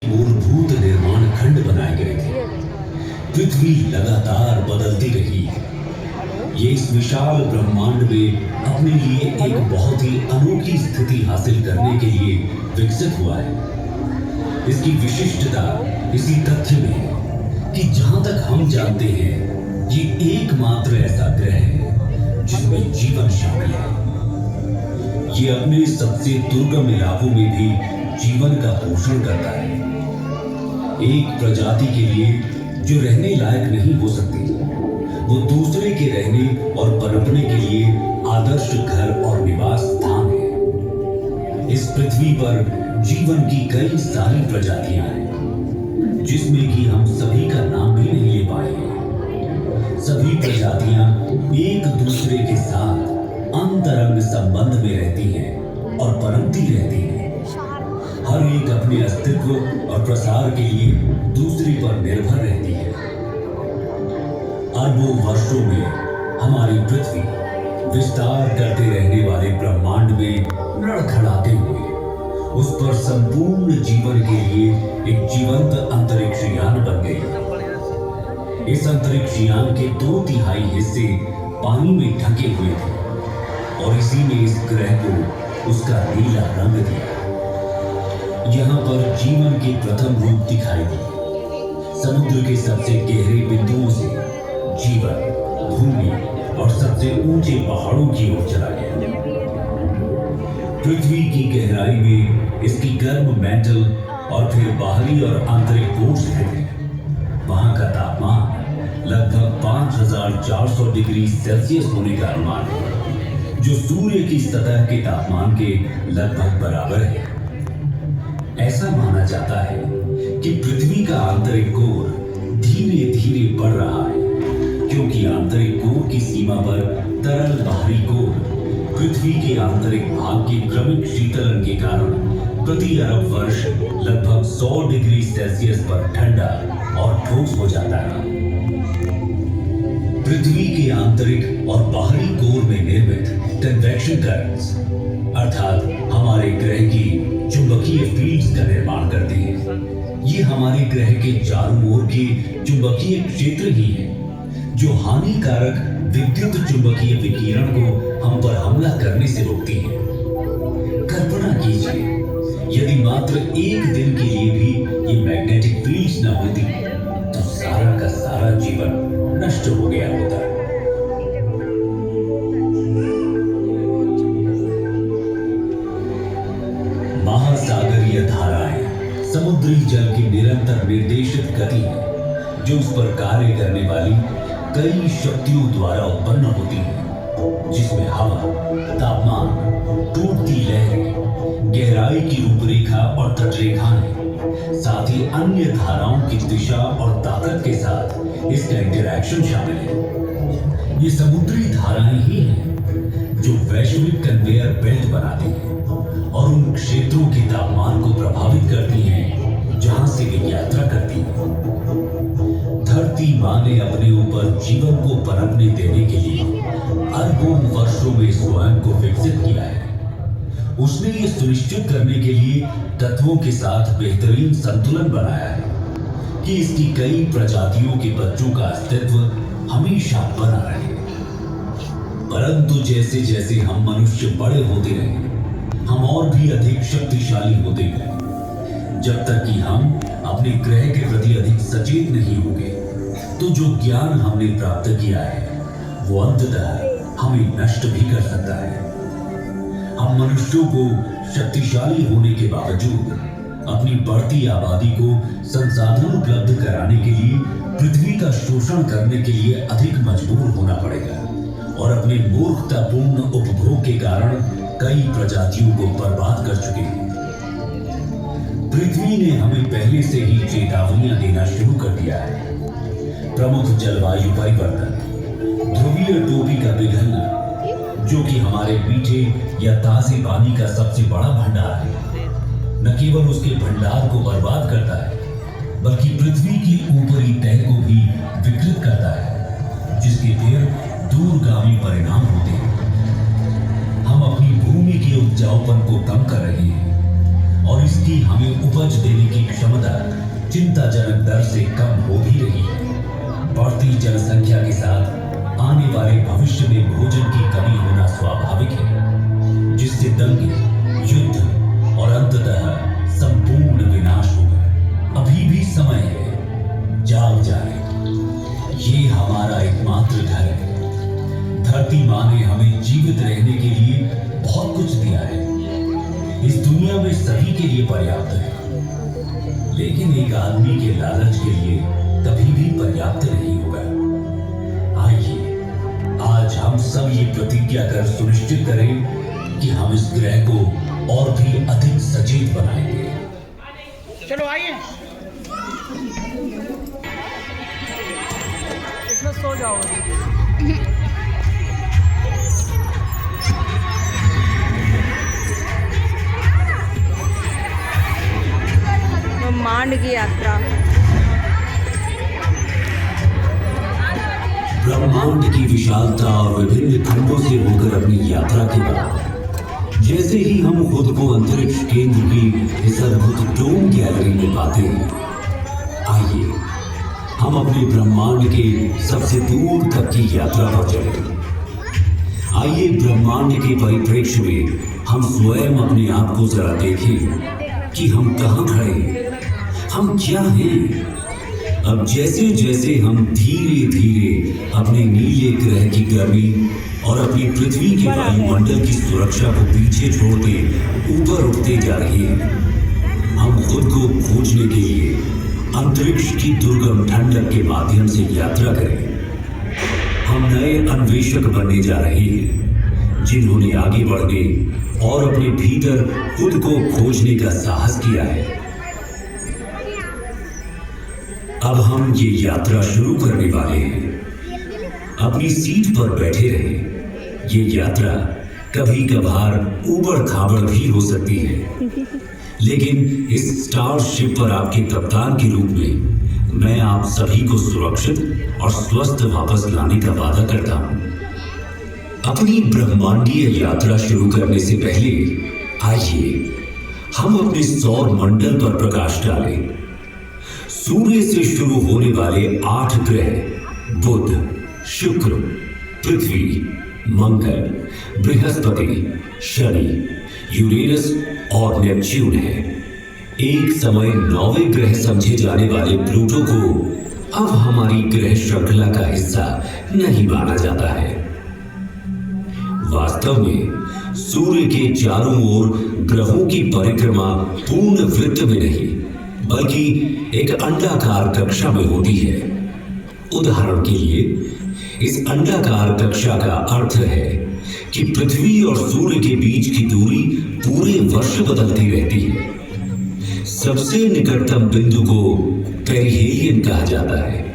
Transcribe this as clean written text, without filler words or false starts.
मूलभूत निर्माण खंड बनाए गए थे। पृथ्वी लगातार बदलती रही। ये इस विशाल ब्रह्मांड में अपने लिए एक बहुत ही अनोखी स्थिति हासिल करने के लिए विकसित हुआ है। इसकी विशिष्टता इसी तथ्य में है कि जहां तक हम जानते हैं, ये एकमात्र ऐसा ग्रह है जिसमें जीवन शामिल है। ये अपने सबसे दुर्गम इलाकों में भी जीवन का पोषण करता है। एक प्रजाति के लिए जो रहने लायक नहीं हो सकती, वो दूसरे के रहने और पनपने के लिए आदर्श घर और निवास स्थान है। इस पृथ्वी पर जीवन की कई सारी प्रजातियां हैं, जिसमें कि हम सभी का नाम भी नहीं ले पाए। सभी प्रजातियां एक दूसरे के साथ अंतरंग संबंध में रहती हैं और पनपती रहती हैं। हर एक अपने अस्तित्व और प्रसार के लिए दूसरे पर निर्भर रहती है। अरबों वर्षों में हमारी पृथ्वी विस्तार करते रहने वाले ब्रह्मांड में लड़खड़ाते हुए उस पर संपूर्ण जीवन के लिए एक जीवंत अंतरिक्ष यान बन गई। इस अंतरिक्ष यान के 2/3 हिस्से पानी में ढके हुए थे और इसी ने इस ग्रह को उसका नीला रंग दिया। यहाँ पर जीवन के प्रथम रूप दिखाई दिए। समुद्र के सबसे गहरे बिंदुओं से जीवन भूमि और सबसे ऊंचे पहाड़ों की ओर चला गया। पृथ्वी की गहराई में इसकी गर्म मैंटल और फिर बाहरी और आंतरिक कोर स्थित है। वहां का तापमान लगभग 5400 डिग्री सेल्सियस होने का अनुमान है, जो सूर्य की सतह के तापमान के लगभग बराबर है। ऐसा माना जाता है कि पृथ्वी का आंतरिक कोर धीरे धीरे बढ़ रहा है, क्योंकि आंतरिक कोर की सीमा पर तरल बाहरी कोर पृथ्वी के आंतरिक भाग के क्रमिक शीतलन के कारण प्रति अरब वर्ष लगभग 100 डिग्री सेल्सियस पर ठंडा और ठोस हो जाता है। पृथ्वी के आंतरिक और बाहरी कोर में निर्मित कन्वेक्शन करंट्स अर्थात हमारे ग्रह की चुंबकीय फील्ड्स का निर्माण करते हैं। ये हमारे ग्रह के चारों ओर के चुंबकीय क्षेत्र ही हैं, जो हानिकारक विद्युत चुंबकीय विकिरण को हम पर हमला करने से रोकती हैं। कल्पना कीजिए, यदि मात्र एक दिन के लिए भी ये मैग्नेटिक फील्ड्स न होती, तो सारा का सारा जीवन नष्ट हो गया होता। महासागरीय धाराएं समुद्री जल की निरंतर निर्देशित गति है, जो उस पर कार्य करने वाली कई शक्तियों द्वारा उत्पन्न होती है, जिसमें हवा, तापमान, टूटती लहरें, गहराई की रूपरेखा और तटरेखाएं, साथ ही अन्य धाराओं की दिशा और ताकत के साथ इसका इंटरैक्शन शामिल है। ये समुद्री धाराएं ही हैं जो वैश्विक कन्वेयर बेल्ट बनाती हैं और उन क्षेत्रों के तापमान को प्रभावित करती हैं जहां से वे यात्रा करती हैं। धरती मां ने अपने ऊपर जीवन को पनपने देने के लिए अरबों वर्षों में स्वयं को विकसित किया है। उसने ये सुनिश्चित करने के लिए तत्वों के साथ बेहतरीन संतुलन बनाया है कि इसकी कई प्रजातियों के बच्चों का अस्तित्व हमेशा बना रहे। परंतु जैसे जैसे हम मनुष्य बड़े होते रहे, हम और भी अधिक शक्तिशाली होते गए। जब तक कि हम अपने ग्रह के प्रति अधिक सचेत नहीं होंगे, तो जो ज्ञान हमने प्राप्त किया है, वो अंततः हमें नष्ट भी कर सकता है। हम मनुष्यों को शक्तिशाली होने के बावजूद अपनी बढ़ती आबादी को संसाधन उपलब्ध कराने के लिए पृथ्वी का शोषण करने के लिए अधिक मजबूर होना पड़ेगा और अपने मूर्खतापूर्ण उपभोग के कारण कई प्रजातियों को बर्बाद कर चुके हैं। पृथ्वी ने हमें पहले से ही चेतावनियां देना शुरू कर दिया है। प्रमुख जलवायु परिवर्तन, ध्रुवीय टोपी का पिघलना, जो कि हमारे मीठे या ताजे पानी का सबसे बड़ा भंडार है, न केवल उसके भंडार को बर्बाद करता है, बल्कि पृथ्वी की ऊपरी तह को भी विकृत करता है, जिसके फिर दूरगामी परिणाम होते हैं। हम अपनी भूमि के उपजाऊपन को कम कर रहे हैं और इसकी हमें उपज देने की क्षमता चिंताजनक दर से कम हो भी रही है। बढ़ती जनसंख्या के साथ आने वाले भविष्य में भोजन की कमी होना स्वाभाविक है, जिससे दंगे, युद्ध और अंततः संपूर्ण विनाश होगा। अभी भी समय है, जाग जाए। ये हमारा एकमात्र घर है। धरती माँ ने हमें जीवित रहने के लिए बहुत कुछ दिया है। इस दुनिया में सभी के लिए पर्याप्त है, लेकिन एक आदमी के लालच के लिए कभी भी पर्याप्त नहीं होगा। आइए आज हम सब ये प्रतिज्ञा कर सुनिश्चित करें कि हम इस ग्रह को और भी अधिक सचेत बनाएंगे। चलो आइए, इसमें सो जाओगे। ब्रह्मांड की यात्रा। ब्रह्मांड की विशालता और विभिन्न खंडों से होकर अपनी यात्रा के बाद जैसे ही हम खुद को अंतरिक्ष केंद्र की इस अद्भुत डोम गैलरी में पाते हैं, आइए हम अपने ब्रह्मांड के सबसे दूर तक की यात्रा पर चलें। आइए ब्रह्मांड के परिप्रेक्ष्य में हम स्वयं अपने आप को जरा देखें कि हम कहाँ खड़े हैं, हम क्या हैं। अब जैसे जैसे हम धीरे धीरे अपने नीले ग्रह की गर्मी और अपनी पृथ्वी के वायुमंडल की सुरक्षा को पीछे छोड़ते ऊपर उठते जा रहे हैं, हम खुद को खोजने के लिए अंतरिक्ष की दुर्गम ठंडक के माध्यम से यात्रा करें। हम नए अन्वेषक बनने जा रहे हैं, जिन्होंने आगे बढ़ने और अपने भीतर खुद को खोजने का साहस किया है। अब हम ये यात्रा शुरू करने वाले हैं। अपनी सीट पर बैठे रहें। ये यात्रा कभी कभार ऊबड़ खाबड़ भी हो सकती है, लेकिन इस स्टारशिप पर आपके कप्तान के रूप में मैं आप सभी को सुरक्षित और स्वस्थ वापस लाने का वादा करता हूं। अपनी ब्रह्मांडीय यात्रा शुरू करने से पहले आइए हम अपने सौर मंडल पर प्रकाश डालें। सूर्य से शुरू होने वाले 8 ग्रह बुध, शुक्र, पृथ्वी, मंगल, बृहस्पति, शनि, यूरेनस और नेपच्यून है। एक समय 9वें ग्रह समझे जाने वाले प्लूटो को अब हमारी ग्रह श्रृंखला का हिस्सा नहीं माना जाता है। वास्तव में सूर्य के चारों ओर ग्रहों की परिक्रमा पूर्ण वृत्त में नहीं, बल्कि एक अंडाकार कक्षा में होती है। उदाहरण के लिए इस अंडाकार कक्षा का अर्थ है कि पृथ्वी और सूर्य के बीच की दूरी पूरे वर्ष बदलती रहती है। सबसे निकटतम बिंदु को पेरिहेलियन कहा जाता है।